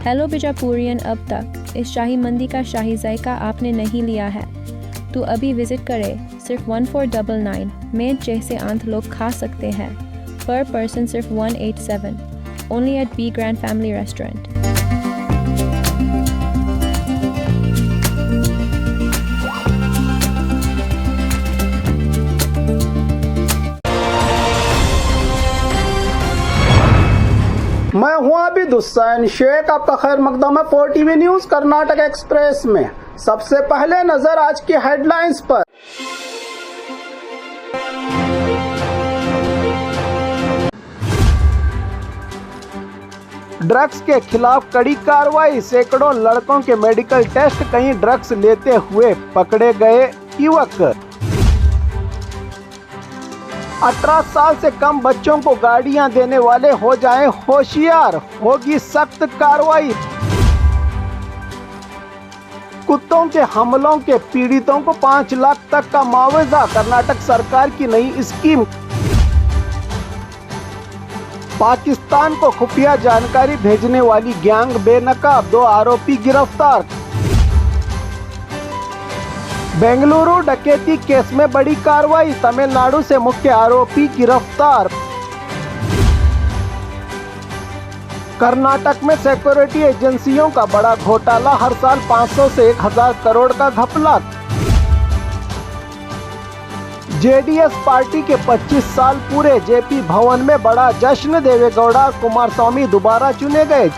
Hello बिजापुरियन, अब तक इस शाही मंदी का शाही जायका आपने नहीं लिया है तो अभी विजिट करें। सिर्फ 1499 में जैसे आंत लोग खा सकते हैं। पर पर्सन सिर्फ 187। Only at B grand family restaurant. मैं हूं अभी हुसैन शेख, आपका खैर मकदम है 4TV न्यूज कर्नाटक एक्सप्रेस में। सबसे पहले नजर आज की हेडलाइंस पर। ड्रग्स के खिलाफ कड़ी कार्रवाई, सैकड़ों लड़कों के मेडिकल टेस्ट, कहीं ड्रग्स लेते हुए पकड़े गए युवक। 18 साल से कम बच्चों को गाड़ियां देने वाले हो जाएं होशियार, होगी सख्त कार्रवाई। कुत्तों के हमलों के पीड़ितों को 5 लाख तक का मुआवजा, कर्नाटक सरकार की नई स्कीम। पाकिस्तान को खुफिया जानकारी भेजने वाली गैंग बेनकाब, 2 आरोपी गिरफ्तार। बेंगलुरु डकैती केस में बड़ी कार्रवाई, तमिलनाडु से मुख्य आरोपी गिरफ्तार। कर्नाटक में सिक्योरिटी एजेंसियों का बड़ा घोटाला, हर साल 500 से 1000 करोड़ का घपला। जेडीएस पार्टी के 25 साल पूरे, जेपी भवन में बड़ा जश्न, देवेगौड़ा कुमारस्वामी दोबारा चुने गए।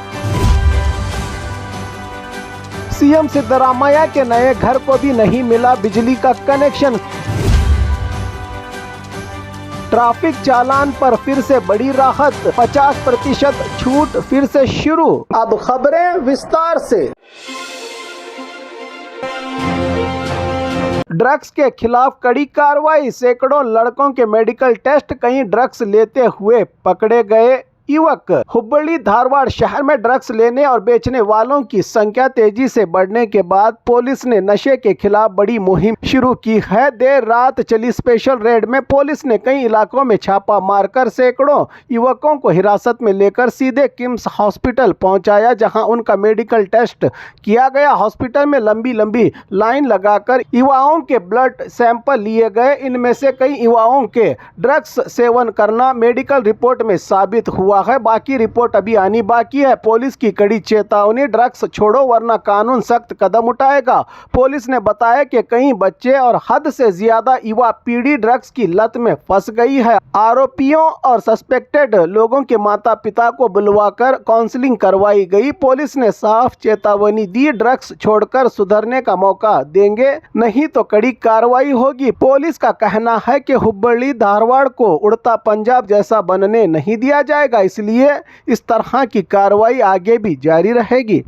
सीएम सिद्धरामैया के नए घर को भी नहीं मिला बिजली का कनेक्शन। ट्रैफिक चालान पर फिर से बड़ी राहत, 50% छूट फिर से शुरू। अब खबरें विस्तार से। ड्रग्स के खिलाफ कड़ी कार्रवाई, सैकड़ों लड़कों के मेडिकल टेस्ट, कहीं ड्रग्स लेते हुए पकड़े गए युवक। हुबली धारवाड़ शहर में ड्रग्स लेने और बेचने वालों की संख्या तेजी से बढ़ने के बाद पुलिस ने नशे के खिलाफ बड़ी मुहिम शुरू की है। देर रात चली स्पेशल रेड में पुलिस ने कई इलाकों में छापा मारकर सैकड़ों युवकों को हिरासत में लेकर सीधे किम्स हॉस्पिटल पहुंचाया, जहां उनका मेडिकल टेस्ट किया गया। हॉस्पिटल में लंबी लंबी लाइन लगाकर युवाओं के ब्लड सैंपल लिए गए। इनमें से कई युवाओं के ड्रग्स सेवन करना मेडिकल रिपोर्ट में साबित हुआ है। बाकी रिपोर्ट अभी आनी बाकी है। पुलिस की कड़ी चेतावनी, ड्रग्स छोड़ो वरना कानून सख्त कदम उठाएगा। पुलिस ने बताया कि कई बच्चे और हद से ज्यादा युवा पीढ़ी ड्रग्स की लत में फंस गई है। आरोपियों और सस्पेक्टेड लोगों के माता पिता को बुलवाकर काउंसलिंग करवाई गई। पुलिस ने साफ चेतावनी दी, ड्रग्स छोड़कर सुधरने का मौका देंगे नहीं तो कड़ी कार्रवाई होगी। पुलिस का कहना है कि हुबली धारवाड़ को उड़ता पंजाब जैसा बनने नहीं दिया जाएगा, इसलिए इस तरह की कार्रवाई आगे भी जारी रहेगी।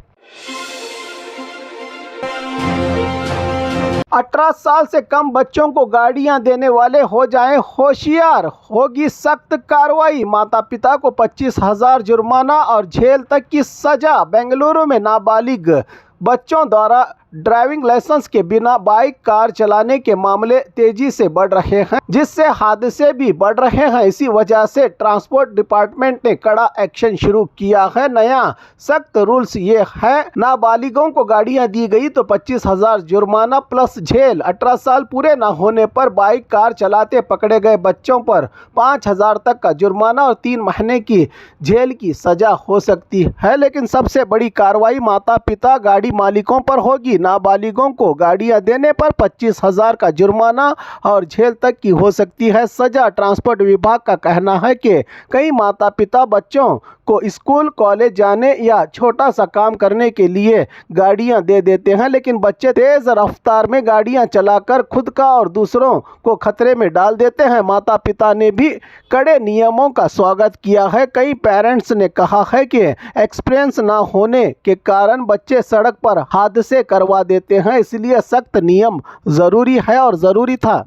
18 साल से कम बच्चों को गाड़ियां देने वाले हो जाएं होशियार, होगी सख्त कार्रवाई। माता पिता को 25,000 जुर्माना और जेल तक की सजा। बेंगलुरु में नाबालिग बच्चों द्वारा ड्राइविंग लाइसेंस के बिना बाइक कार चलाने के मामले तेजी से बढ़ रहे हैं, जिससे हादसे भी बढ़ रहे हैं। इसी वजह से ट्रांसपोर्ट डिपार्टमेंट ने कड़ा एक्शन शुरू किया है। नया सख्त रूल्स ये है, नाबालिगों को गाड़ियां दी गई तो 25,000 जुर्माना प्लस जेल। 18 साल पूरे न होने पर बाइक कार चलाते पकड़े गए बच्चों पर 5,000 तक का जुर्माना और 3 महीने की जेल की सजा हो सकती है। लेकिन सबसे बड़ी कार्रवाई माता पिता गाड़ी मालिकों पर होगी। नाबालिगों को गाड़ियां देने पर 25,000 का जुर्माना और जेल तक की हो सकती है सजा। ट्रांसपोर्ट विभाग का कहना है कि कई माता पिता बच्चों को स्कूल कॉलेज जाने या छोटा सा काम करने के लिए गाड़ियां दे देते हैं, लेकिन बच्चे तेज रफ्तार में गाड़ियां चलाकर खुद का और दूसरों को खतरे में डाल देते हैं। माता पिता ने भी कड़े नियमों का स्वागत किया है। कई पेरेंट्स ने कहा है कि एक्सपीरियंस न होने के कारण बच्चे सड़क पर हादसे करवा देते हैं, इसलिए सख्त नियम जरूरी है और जरूरी था।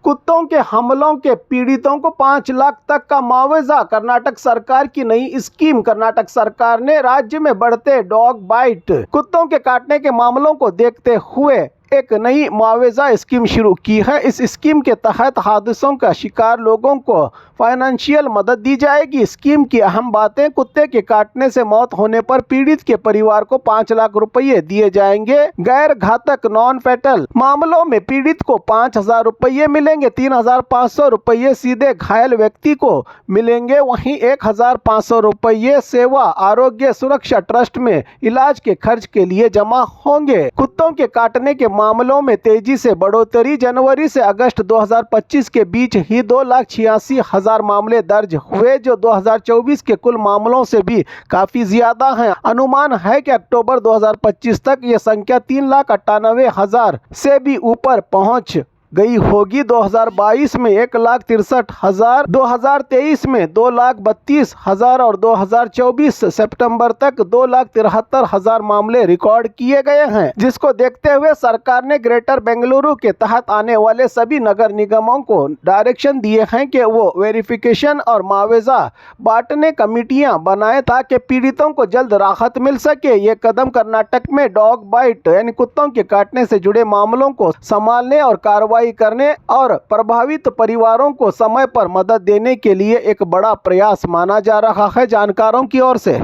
कुत्तों के हमलों के पीड़ितों को 5 लाख तक का मुआवजा, कर्नाटक सरकार की नई स्कीम। कर्नाटक सरकार ने राज्य में बढ़ते डॉग बाइट, कुत्तों के काटने के मामलों को देखते हुए एक नई मुआवजा स्कीम शुरू की है। इस स्कीम के तहत हादसों का शिकार लोगों को फाइनेंशियल मदद दी जाएगी। स्कीम की अहम बातें: कुत्ते के काटने से मौत होने पर पीड़ित के परिवार को 5 लाख रुपए दिए जाएंगे। गैर घातक नॉन फैटल मामलों में पीड़ित को 5,000 रुपये मिलेंगे। 3,500 रुपये सीधे घायल व्यक्ति को मिलेंगे। वहीं 1,500 रुपये सेवा आरोग्य सुरक्षा ट्रस्ट में इलाज के खर्च के लिए जमा होंगे। कुत्तों के काटने के मामलों में तेजी से बढ़ोतरी: जनवरी से अगस्त 2025 के बीच ही 2,86,000 मामले दर्ज हुए, जो 2024 के कुल मामलों से भी काफी ज्यादा हैं। अनुमान है कि अक्टूबर 2025 तक ये संख्या 3,98,000 से भी ऊपर पहुंच गई होगी। 2022 में 1,63,000, 2023 में 2,32,000 और 2024 सितंबर तक 2,73,000 मामले रिकॉर्ड किए गए हैं, जिसको देखते हुए सरकार ने ग्रेटर बेंगलुरु के तहत आने वाले सभी नगर निगमों को डायरेक्शन दिए हैं कि वो वेरिफिकेशन और मुआवजा बांटने कमेटियां बनाएं ताकि पीड़ितों को जल्द राहत मिल सके। ये कदम कर्नाटक में डॉग बाइट यानी कुत्तों के काटने से जुड़े मामलों को संभालने और कार्रवाई करने और प्रभावित परिवारों को समय पर मदद देने के लिए एक बड़ा प्रयास माना जा रहा है, जानकारों की ओर से।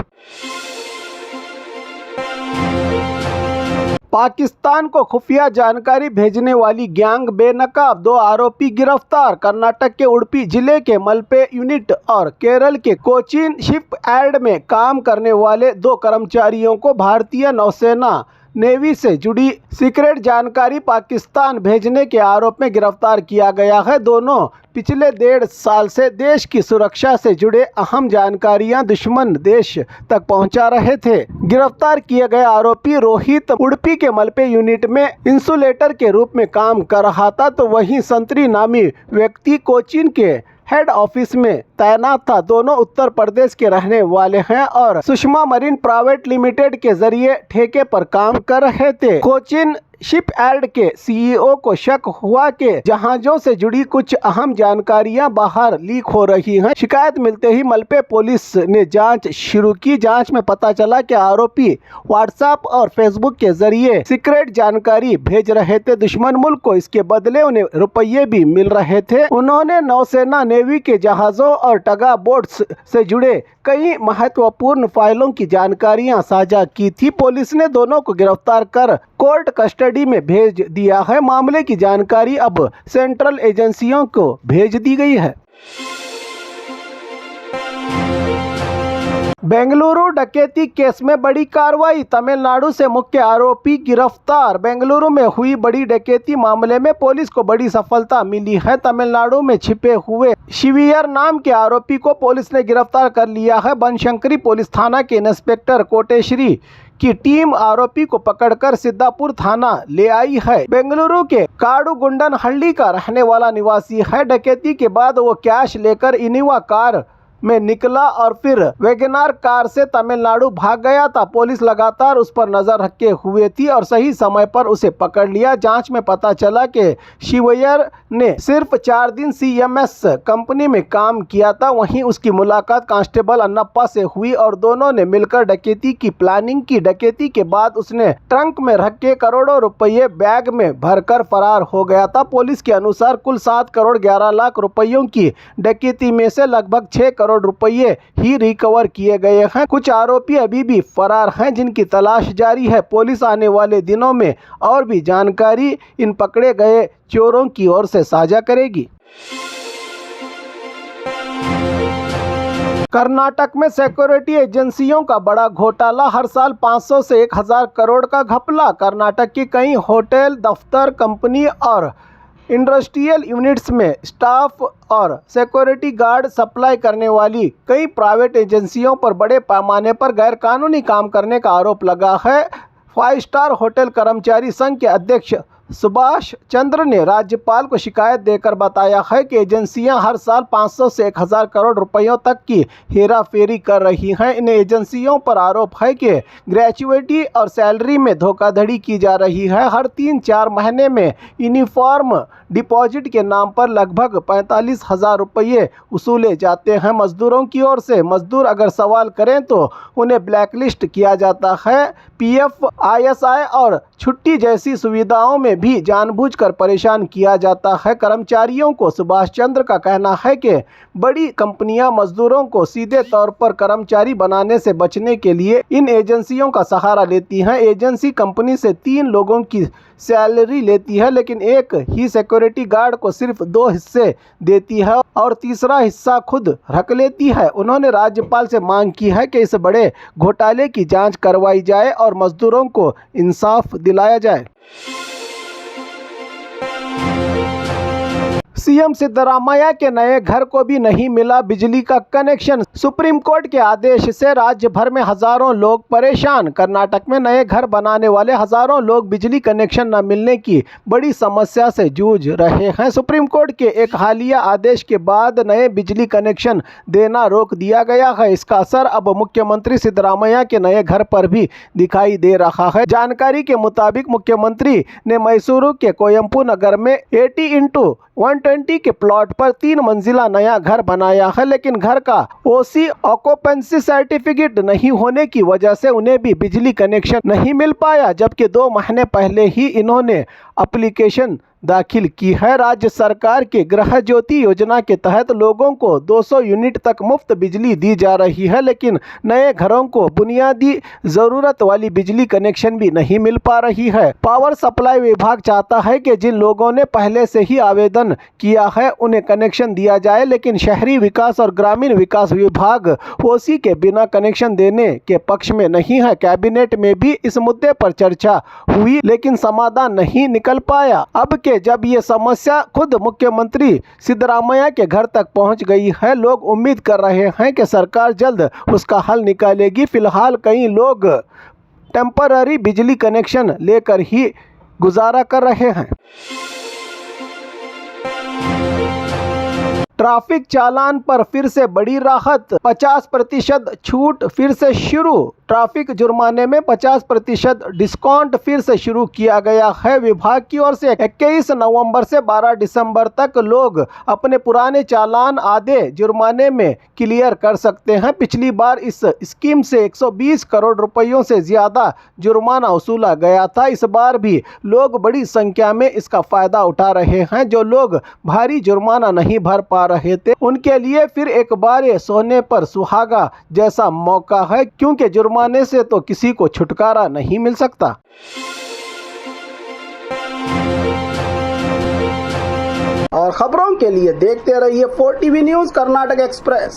पाकिस्तान को खुफिया जानकारी भेजने वाली गैंग बेनकाब 2 आरोपी गिरफ्तार। कर्नाटक के उडुपी जिले के मलपे यूनिट और केरल के कोचीन शिपयार्ड में काम करने वाले 2 कर्मचारियों को भारतीय नौसेना नेवी से जुड़ी सीक्रेट जानकारी पाकिस्तान भेजने के आरोप में गिरफ्तार किया गया है। दोनों पिछले 1.5 साल से देश की सुरक्षा से जुड़े अहम जानकारियां दुश्मन देश तक पहुंचा रहे थे। गिरफ्तार किए गए आरोपी रोहित उडुपी के मलपे यूनिट में इंसुलेटर के रूप में काम कर रहा था, तो वहीं संतरी नामी व्यक्ति कोचीन के हेड ऑफिस में तैनात था। दोनों उत्तर प्रदेश के रहने वाले हैं और सुषमा मरीन प्राइवेट लिमिटेड के जरिए ठेके पर काम कर रहे थे। कोचीन शिपयार्ड के सीईओ को शक हुआ कि जहाजों से जुड़ी कुछ अहम जानकारियां बाहर लीक हो रही हैं। शिकायत मिलते ही मलपे पुलिस ने जांच शुरू की। जांच में पता चला कि आरोपी व्हाट्सएप और फेसबुक के जरिए सीक्रेट जानकारी भेज रहे थे दुश्मन मुल्क को। इसके बदले उन्हें रुपये भी मिल रहे थे। उन्होंने नौसेना नेवी के जहाजों और टगा बोट्स से जुड़े कई महत्वपूर्ण फाइलों की जानकारियां साझा की थी। पुलिस ने दोनों को गिरफ्तार कर कोर्ट कस्टडी में भेज दिया है। मामले की जानकारी अब सेंट्रल एजेंसियों को भेज दी गई है। बेंगलुरु डकैती केस में बड़ी कार्रवाई, तमिलनाडु से मुख्य आरोपी गिरफ्तार। बेंगलुरु में हुई बड़ी डकैती मामले में पुलिस को बड़ी सफलता मिली है। तमिलनाडु में छिपे हुए शिवियर नाम के आरोपी को पुलिस ने गिरफ्तार कर लिया है। बनशंकरी पुलिस थाना के इंस्पेक्टर कोटेश्वरी की टीम आरोपी को पकड़कर सिद्धापुर थाना ले आई है। बेंगलुरु के काडुगुंडनहल्ली का रहने वाला निवासी है। डकैती के बाद वो कैश लेकर इनोवा कार में निकला और फिर वैगनार कार से तमिलनाडु भाग गया था। पुलिस लगातार उस पर नजर रखे हुए थी और सही समय पर उसे पकड़ लिया। जांच में पता चला कि शिवयर ने सिर्फ 4 दिन सीएमएस कंपनी में काम किया था। वहीं उसकी मुलाकात कांस्टेबल अन्नप्पा से हुई और दोनों ने मिलकर डकैती की प्लानिंग की। डकैती के बाद उसने ट्रंक में रख के करोड़ों रुपये बैग में भरकर फरार हो गया था। पुलिस के अनुसार कुल 7 करोड़ 11 लाख रुपयों की डकैती में से लगभग 6 करोड़ रुपये ही रिकवर किए गए हैं। कुछ आरोपी अभी भी फरार हैं, जिनकी तलाश जारी है। पुलिस आने वाले दिनों में और भी जानकारी इन पकड़े गए चोरों की ओर से साझा करेगी। कर्नाटक में सिक्योरिटी एजेंसियों का बड़ा घोटाला, हर साल 500 से 1000 करोड़ का घपला। कर्नाटक की कई होटल, दफ्तर, कंपनी और इंडस्ट्रियल यूनिट्स में स्टाफ और सिक्योरिटी गार्ड सप्लाई करने वाली कई प्राइवेट एजेंसियों पर बड़े पैमाने पर गैरकानूनी काम करने का आरोप लगा है। 5 स्टार होटल कर्मचारी संघ के अध्यक्ष सुभाष चंद्र ने राज्यपाल को शिकायत देकर बताया है कि एजेंसियां हर साल 500 से 1000 करोड़ रुपयों तक की हेराफेरी कर रही हैं। इन एजेंसियों पर आरोप है कि ग्रेच्युइटी और सैलरी में धोखाधड़ी की जा रही है। हर 3-4 महीने में यूनिफॉर्म डिपॉजिट के नाम पर लगभग 45,000 रुपये वसूले जाते हैं मजदूरों की ओर से। मजदूर अगर सवाल करें तो उन्हें ब्लैकलिस्ट किया जाता है। पीएफ, आईएसआई और छुट्टी जैसी सुविधाओं में में भी जानबूझकर परेशान किया जाता है। कर्मचारियों को सुभाष चंद्र का कहना है कि बड़ी कंपनियां मजदूरों को सीधे तौर पर कर्मचारी बनाने से बचने के लिए इन एजेंसियों का सहारा लेती हैं। एजेंसी कंपनी से 3 लोगों की सैलरी लेती है, लेकिन एक ही सिक्योरिटी गार्ड को सिर्फ 2 हिस्से देती है और तीसरा हिस्सा खुद रख लेती है। उन्होंने राज्यपाल से मांग की है कि इस बड़े घोटाले की जांच करवाई जाए और मजदूरों को इंसाफ दिलाया जाए। सीएम सिद्धरामैया के नए घर को भी नहीं मिला बिजली का कनेक्शन। सुप्रीम कोर्ट के आदेश से राज्य भर में हजारों लोग परेशान। कर्नाटक में नए घर बनाने वाले हजारों लोग बिजली कनेक्शन न मिलने की बड़ी समस्या से जूझ रहे हैं। सुप्रीम कोर्ट के एक हालिया आदेश के बाद नए बिजली कनेक्शन देना रोक दिया गया है। इसका असर अब मुख्यमंत्री सिद्धरामैया के नए घर पर भी दिखाई दे रहा है। जानकारी के मुताबिक मुख्यमंत्री ने मैसूरू के कोयम्पू नगर में 80x120 के प्लॉट पर 3 मंजिला नया घर बनाया है, लेकिन घर का ओसी ऑक्यूपेंसी सर्टिफिकेट नहीं होने की वजह से उन्हें भी बिजली कनेक्शन नहीं मिल पाया, जबकि 2 महीने पहले ही इन्होंने एप्लीकेशन दाखिल की है। राज्य सरकार के गृह ज्योति योजना के तहत लोगों को 200 यूनिट तक मुफ्त बिजली दी जा रही है, लेकिन नए घरों को बुनियादी जरूरत वाली बिजली कनेक्शन भी नहीं मिल पा रही है। पावर सप्लाई विभाग चाहता है कि जिन लोगों ने पहले से ही आवेदन किया है उन्हें कनेक्शन दिया जाए, लेकिन शहरी विकास और ग्रामीण विकास विभाग ओसी के बिना कनेक्शन देने के पक्ष में नहीं है। कैबिनेट में भी इस मुद्दे पर चर्चा हुई, लेकिन समाधान नहीं निकल पाया। अब जब ये समस्या खुद मुख्यमंत्री सिद्धरामैया के घर तक पहुंच गई है, लोग उम्मीद कर रहे हैं कि सरकार जल्द उसका हल निकालेगी। फिलहाल कई लोग टेम्पररी बिजली कनेक्शन लेकर ही गुजारा कर रहे हैं। ट्रैफिक चालान पर फिर से बड़ी राहत, 50% छूट फिर से शुरू। ट्रैफिक जुर्माने में 50% डिस्काउंट फिर से शुरू किया गया है। विभाग की ओर से 21 नवंबर से 12 दिसंबर तक लोग अपने पुराने चालान आधे जुर्माने में क्लियर कर सकते हैं। पिछली बार इस स्कीम से 120 करोड़ रुपयों से ज़्यादा जुर्माना वसूला गया था। इस बार भी लोग बड़ी संख्या में इसका फ़ायदा उठा रहे हैं। जो लोग भारी जुर्माना नहीं भर पा रहे थे उनके लिए फिर एक बार ये सोने पर सुहागा जैसा मौका है, क्योंकि जुर्माने से तो किसी को छुटकारा नहीं मिल सकता। और खबरों के लिए देखते रहिए 4 TV न्यूज़ कर्नाटक एक्सप्रेस।